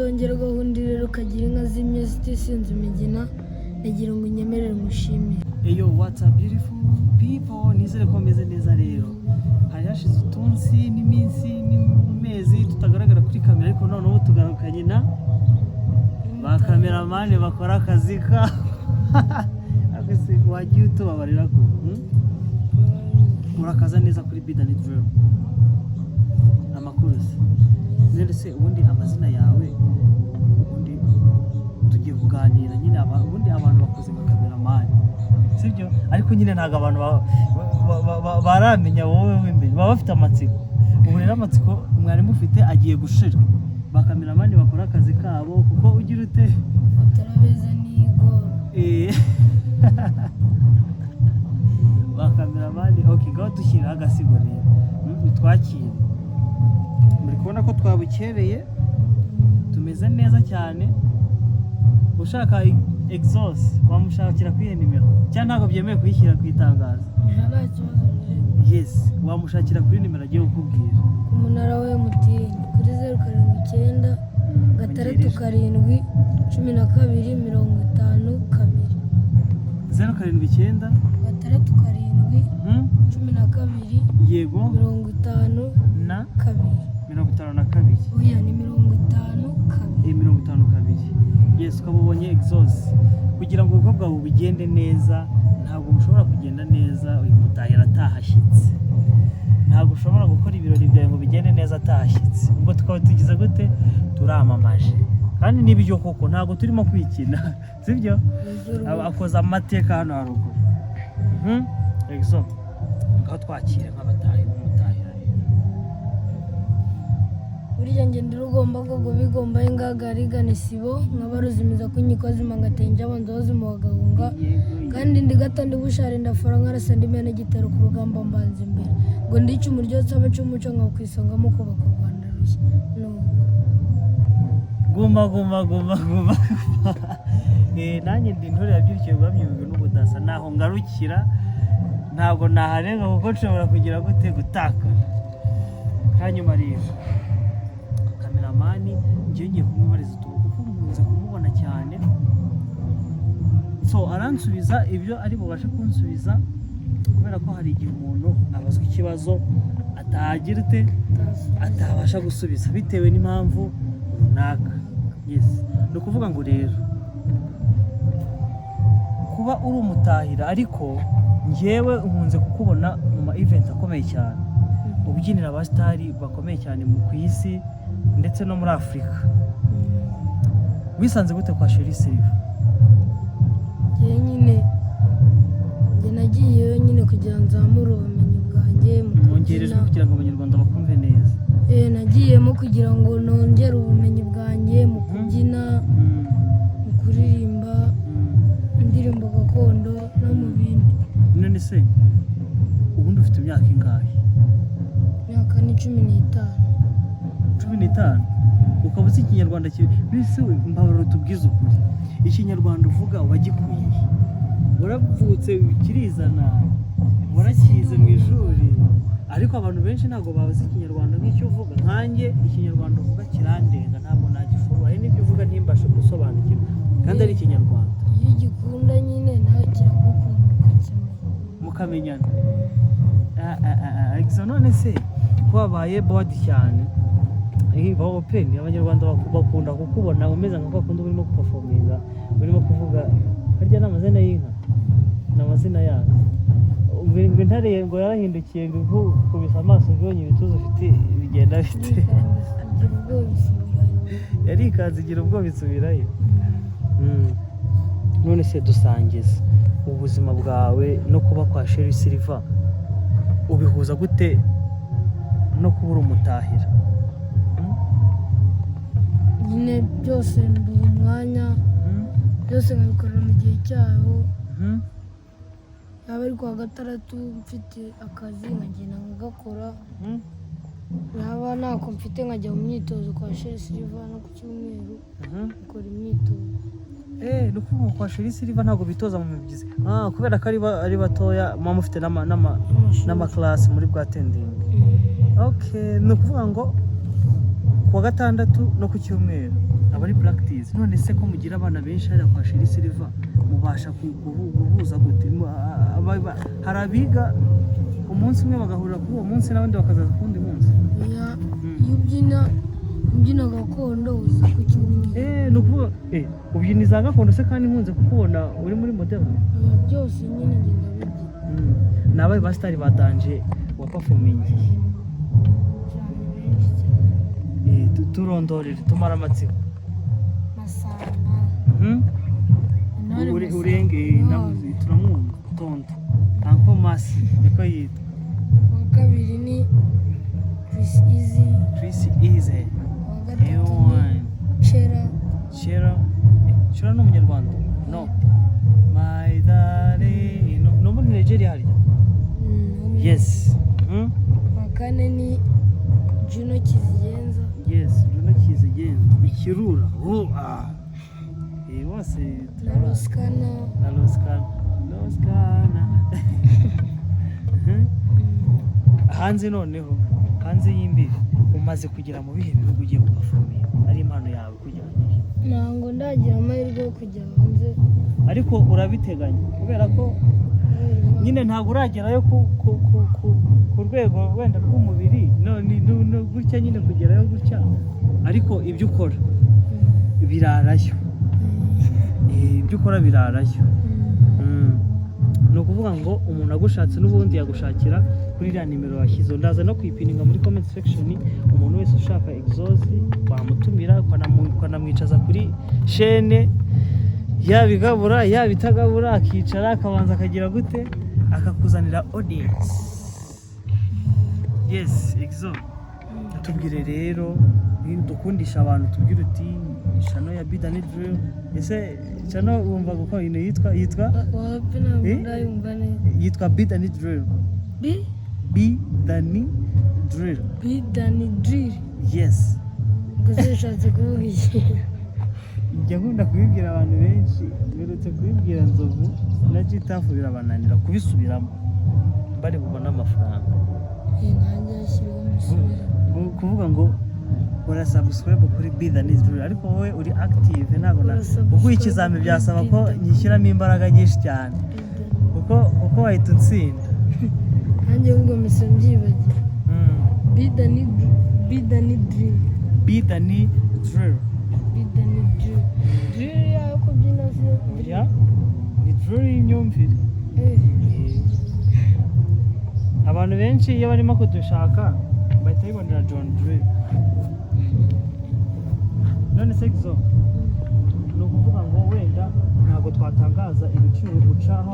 Tongera gahunda rero kagira inka zimye zitisinze imigina nagira ngo inyemerere mushimire. Eyo what's up beautiful people, nizere ko meze neza rero. Hari hashize utunsi n'iminsi n'imezi tutagaragara kuri kamera, ariko noneho tugarukanye na ba cameraman bakora akazi ka akese wagiye utubabarira ko urakaza neza kuri Bida ni Dream. Amakuru se ubundi amazina yawe ubundi tugiye kuganira nyine ubundi abantu bakoze nka cameraman sibyo, ariko nyine ntago abantu baramenya wowe w'imbere baba bafite amatsiko. Ubu rero amatsiko mwari mufite agiye gushira, ba cameraman bakora akazi kabo kuko ugira ute Turabeza n'igoro ba cameraman. Okay, gaho dushyira agasigo rero twakire. Muri kubona ko twabukereye tumeze neza cyane. Ushaka exhaust wamushakira kwiye nimero cyangwa ntago byemeye kuyishyira ku itangazo? nta kibazo. Yes, wamushakira kuri nimero agiye kukubwira. Umunara wa MTN kuri 079 gatandatu karindwi 12 52 079 gatandatu karindwi 12 yego 52 na kabiri 52. oya ni 52 kabiri 52. Yes, ukabonye exhaust kugira ngo ubwo bwawe bugende neza. Ntabwo bushobora kugenda neza uyu mutahira atahashyitse, ntabwo ushobora gukora ibirori byawe ngo bigende neza atahashyitse. Ubwo tukaba tugize gute turamamaje, kandi n'ibyo koko ntabwo turimo kwikina sibyo. Akoza amateka hano haruguru. Exhaust ngaho twakire nk'abatahi n'umutahira rero. burya ngende rugomba gogo bigomba ingagari sibo nkabaruzimiza kunyikozi mangatenja abanzozi mu bagahunga kandi ndigatandi bushare ndafara nkarasa ndimene gitero ku rugamba mbanze imbere ngo ndice umuryoza abacu nka kwisongamo ko bakurwanda rushya no guma nanjye ndi ntore yabyukiye bamyuga n'ubudasa naho ngarukira ntabwo naharenga kuko nshobora kugira gute gutakara. Hanyuma rero kameramani ngiye kumubariza uko nkunze kumubona cyane, so aransubiza ibyo ari bubashe kunsubiza, kubera ko hari igihe umuntu abazwa ikibazo atagira ute atabasha gusubiza bitewe n'impamvu runaka. Yes, ni ukuvuga ngo rero kuba uri umutahira ariko njyewe nkunze kukubona mu ma event akomeye cyane, ubyinira abastari bakomeye cyane ku isi ndetse no muri Afrika. Wisanze gute kwa Sheri Silver? nyine nagiyeyo nyine kugira ngo nzamure ubumenyi bwanjye mwongerejwe kugira ngo abanyarwanda bakumve neza. Nagiyemo kugira ngo nongere ubumenyi bwanjye mu kubyina, mu kuririmba indirimbo gakondo no mu bindi. None se ubundi ufite imyaka ingahe? Imyaka ni 15. 15? Ukaba uzi ikinyarwanda bise mbabaro tubwiza ukuri. Ikinyarwanda uvuga wagikuye, uravutse kirizana, warakize mu ishuri, ariko abantu benshi ntabwo bazi ikinyarwanda nk'icyo uvuga. Nkanjye ikinyarwanda uvuga kirandenga, ntabwo nagishobora. Hari n'ibyo uvuga ntimbashe gusobanukirwa kandi ari ikinyarwanda. Iyo gikunda nyine nawe kiragukunda ukakimenya mukamenyana. None se ko wabaye body cyane ba open, abanyarwanda bakunda kukubona umeze nka bakunda urimo performinga, urimo kuvuga harya n'amazina y'inka n'amazina yazo. Ngo ntare ngo yarahindukiye ngo kubisa amaso ubonye ibituzo ufite bigenda bite yari ikazigira ubwo bisubirayo. None se dusangiza ubuzima bwawe no kuba kwa Sheri Silver ubihuza gute no kubura umutahira? nyine byose ndi umwanya byose nkabikorera mu gihe cyaho. yaba ari kuwa gatandatu mfite akazi nkagenda nkagakora, yaba ntako mfite nkajya mu myitozo kwa Sheri Silver, no ku cyumweru nkakora imyitozo. Ni ukuvuga kwa Sheri Silver ntabwo bitoza mu mibyizi kubera ko ari batoya mama ufite n'amaklasi muri bwatending. Okay, ni ukuvuga ngo kuwa gatandatu no ku cyumweru aba ari practice. None se ko mugira abana benshi hariya kwa Sheri Silva mubasha guhuza gute? Hari abiga umunsi umwe bagahurira kuri uwo munsi n'abandi bakazaza ku wundi munsi. Iyo ubyina gakondo uza ku kinini. Ni ukuvuga ubyina iza gakondo se kandi nkunze kukubona uri muri moderne. Byose nyine ngenda bibyina. Ni abahe basitari batanje wa performing? Turondorere tumara amatsiko. Masamba. Urenge namuzi turamwumva tonto. Anko Masi niko yitwa. Wa kabiri ni Chris Easy. Wa gatatu ni Chera ni umunyarwanda? No. My darling. No muri Nigeria harya? Yes. Wa kane ni Juno Kizigenza. Yes, Juno Kizigenza. Ikirura. Bose na Roskana. Hanze y'imbibi umaze kugera mu bihe bihugu ugiye guperforming, ari impano yawe kujyanye? Ntabwo ndagira amahirwe yo kujya hanze, ariko urabiteganya kubera ko nyine ntabwo uragerayo ku rwego wenda rw'umubiri gutya nyine kugerayo gutya, ariko ibyo ukora birarayo. Ibyo ukora birarayo. Ni ukuvuga ngo umuntu agushatse n'ubundi yagushakira kuri iriya nimero washyizeho. Ndaza no kuyipininga muri comment section. Umuntu wese ushaka Exos wamutumira ukanamwicaza kuri chaîne, yabigabura yabitagabura, akicara akabanza akagira gute akakuzanira audience. Yes, Exos. Tubwire rero dukundisha abantu, tubwire uti channel ya Bidani Drill. Ese channel wumva ko ino yitwa yitwa Bidani Drill. Bidani Drill. Yes. Gushatse kuvuga iki? Njya nkunda kubibwira abantu benshi, birutse kubibwira Nzovu na Gitafu birabananira kubisubiramo bari bubona amafaranga. Nanjye yashyiriweho kuvuga ngo ura subscribe kuri Bidani Drill, ariko wowe uri active ntabwo uguye ikizami byasaba ko nyishyiramo imbaraga nyinshi cyane kuko wahita utsinda. Nanjye ubwo mise mbyibagiye. Bidani Drill. Drill yayo kubyina se? Ni drill y'imyumvire. Abantu benshi iyo barimo kudushaka bahita bibonera John Drill. None se Exos, ni ukuvuga ngo wenda ntabwo twatangaza ibiciro uciraho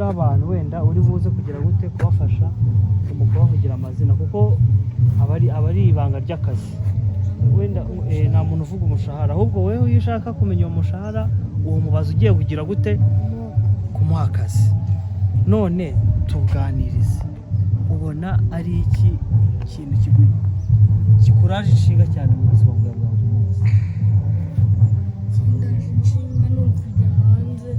abantu wenda uri buze kugira gute kubafasha kubavugira amazina, kuko aba ari ibanga ry'akazi. Wenda nta muntu uvuga umushahara, ahubwo wewe iyo ushaka kumenya uwo mushahara uwo mubaza ugiye kugira gute kumuha akazi. None tuganirize, ubona ari iki kintu kikuraje inshinga cyane mu buzima bwawe bwa buri munsi? Inshinga ni ukujya hanze.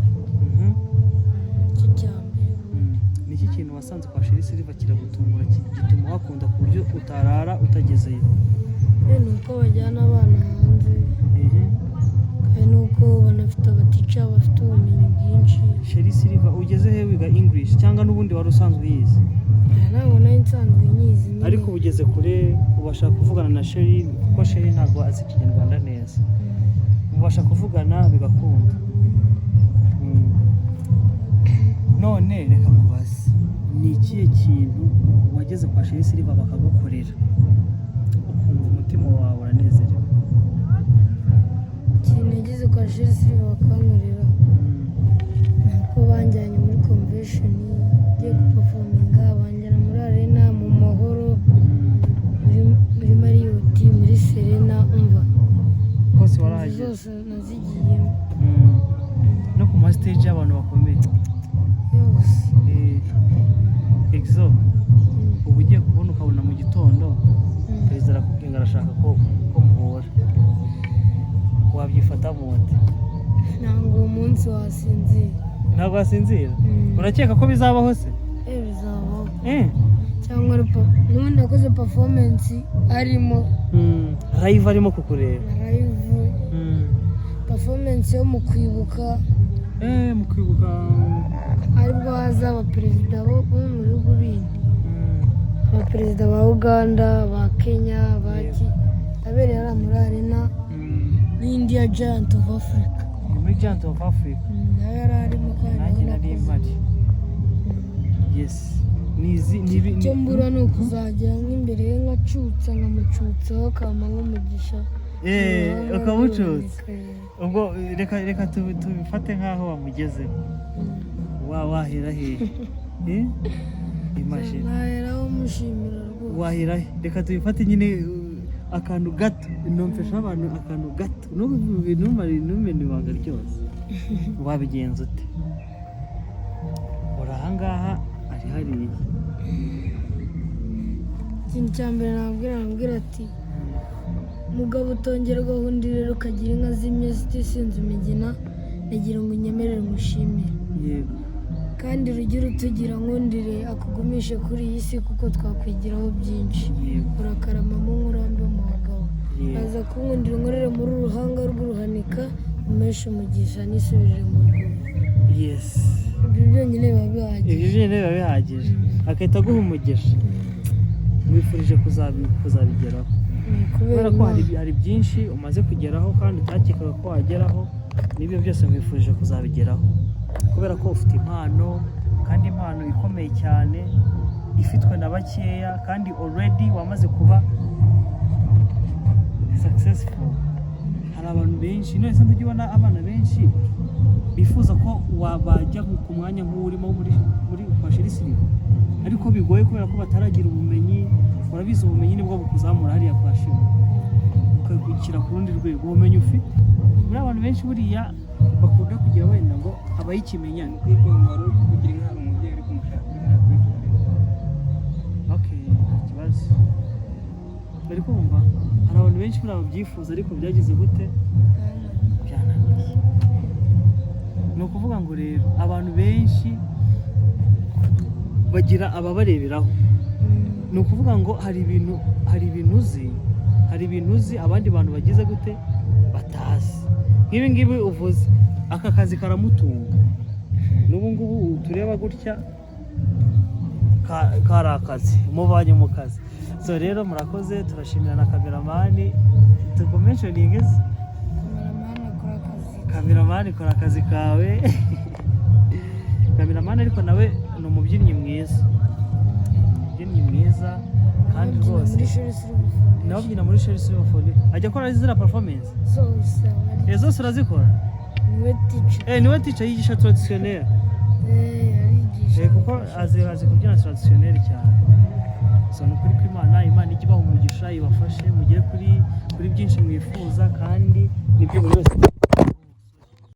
Ni iki kintu wasanze kwa Sheri Silva kiragutungura gituma wakunda ku buryo utarara utagezeyo? Ni uko bajyana abana hanze, kandi nuko banafite abatica bafite ubumenyi bwinshi. Sheri Silva ugeze he wiga English cyangwa n'ubundi wari usanzwe uyizi? Ntabwo nari nsanzwe nyizi, ariko ugeze kure ubasha kuvugana na Sheri, kuko Sheri ntabwo azi Ikinyarwanda neza, mubasha kuvugana bigakunda. None reka mubaze, ni ikihe kintu wageze kwa Sheri Silva bakagukorera ukumva umutima wawe uranezerewe? Ikintu nageze kwa Sheri Silva bakankorera nuko banjyanye muri convention ngiye guperforminga, banjyana muri arena mu mahoro, muri Marriott, muri Serena, umva hose warahageze? Zose nazigiyemo. No ku ma stage y'abantu bakomeye yose. Exos, ubu ugiye kubona ukabona mu gitondo perezida arakubwira ngo arashaka ko muhura, wabyifata mute? Ntabwo uwo munsi wasinzira. Ntabwo wasinzira? Urakeka ko bizabaho se? Bizabaho. cyangwa n'ubundi nakoze performance arimo live arimo kukureba live performance yo mu kwibuka aribwo haza abaperezida bo mu bihugu bindi abaperezida ba Uganda ba Kenya abereye ari muri arena n'India Giant of Africa muri Giant of Africa nayo yari arimo kandi nari impari yes icyo mbura ni ukuzajya nk'imbere ye nkacutsa nkamucutsaho kama nk'umugisha ukamucutsa ubwo reka tubifate nk'aho wamugezeho wahera hehe imagine naheraho mushimira rwose wahera he reka tubifate nyine akantu gato nomfesha abantu akantu gato numene ibanga ryose wabigenza ute uri ahangaha ari hariya ikintu cya mbere nabwira ati mugabo utongera gahunda rero ukagira inka zimwe zitisinze umugina nagira ngo unyemerere mushimire yego kandi rugira utugira nkundire akugumishe kuri iyi si kuko twakwigiraho byinshi urakaramamo nk'urambe mu bagabo aza kunkundira unkorere muri uruhanga rw'uruhanika umeshe umugisha nisubirire mu rwego yes ibyo byonyine biba bihagije akahita aguha umugisha mwifurije kuzabigeraho kubera ko hari byinshi umaze kugeraho kandi utakekaga ko wageraho n'ibyo byose mwifurije kuzabigeraho kubera ko ufite impano kandi impano ikomeye cyane ifitwe na bakeya kandi already wamaze kuba successful. Hari abantu benshi none se ujya ubona abana benshi bifuza ko wabajya ku mwanya nk'urimo muri kwashira isirimu ariko bigoye kubera ko bataragira ubumenyi. Urabizi ubumenyi nibwo bukuzamura hariya kwashira ukagukira ku rundi rwego. Ubumenyi ufite muri abantu benshi buriya bakunda kugira wenda ngo abayikimenyane kugira inka umubyeyi uri kumushaka. Okay, nta kibazo. Bari kumva hari abantu benshi buri babyifuza ariko byagize gute byananiye. Ni ukuvuga ngo rero abantu benshi bagira ababareberaho. Ni ukuvuga ngo hari ibintu uzi abandi bantu bagize gute batazi. Nk'ibi ngibi uvuze aka kazi karamutunga n'ubu ngubu tureba gutya kari akazi umuvanye mu kazi. So rero murakoze, turashimira na kameramani tukomentioning kameramani kora akazi kawe. Kameramani ariko nawe ni umubyinnyi mwiza kandi rwose nawe ubyina muri Sheri Silverphone. Ajya akora ziriya performance zose urazikora? Niwe teacher yigisha traditionnel kuko azi kubyina traditionnel cyane. So nukuri ko Imana ijya ibaha umugisha ibafashe mugere kuri byinshi mwifuza kandi nibyo buri wese